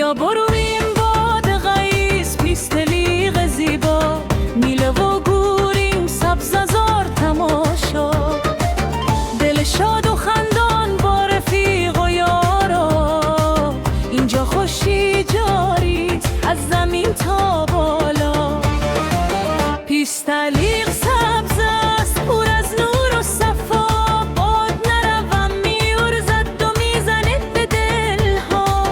بیا برو این باد غیز پیستلیق زیبا، میله و گوریم سبززار تماشا، دل شاد و خندان با رفیق و یارا، اینجا خوشی جاری از زمین تا بالا. پیستلیق سبز است پر از نور و صفا، باد نروم میورزد و میزنه به دلها،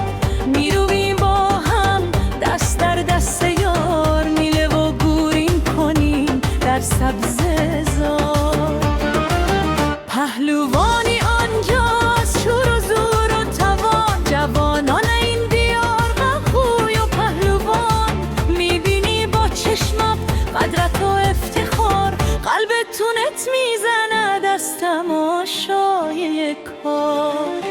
میرویم با هم دست در دست یار، میله و گورین کنیم در سبز زار. پهلوانی آنجاست شور و زور و توان، جوانان این دیار خوی و پهلوان، میبینی با چشمم قدرت و افتخار، قلبتونت میزند از تماشای کار.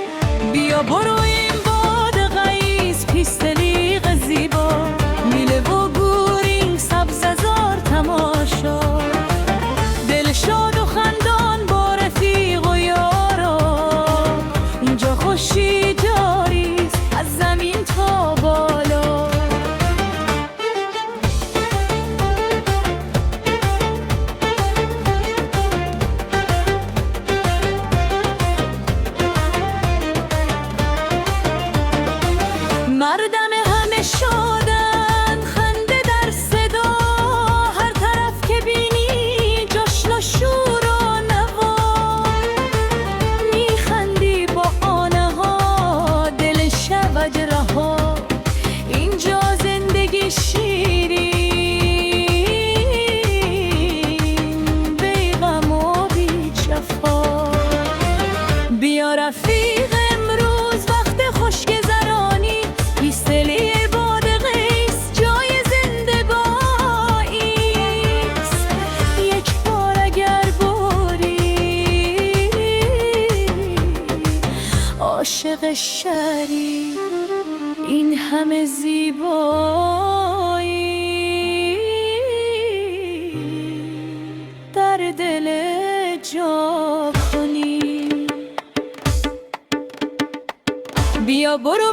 بیا برو این باد غیز پیستلیق زیبا، میله و گورین سبززار تماشا، دل شاد و خندان با رفیق و یارا، اینجا خوشی جاری از زمین تا بالا. مردم همه شادن خنده در صدا، هر طرف که بینی جشن و شور و نوا، میخندی با آنه ها دل شود رها، اینجا زندگی شیرین بی غم و بی جفا. بیا رفیق امروز وقت خوشگذرانی، پیستلی باد غیز جای زندگانیست، یک بار اگر بری عاشق شری، این همه زیبایی در دل جا کنی. بیا برو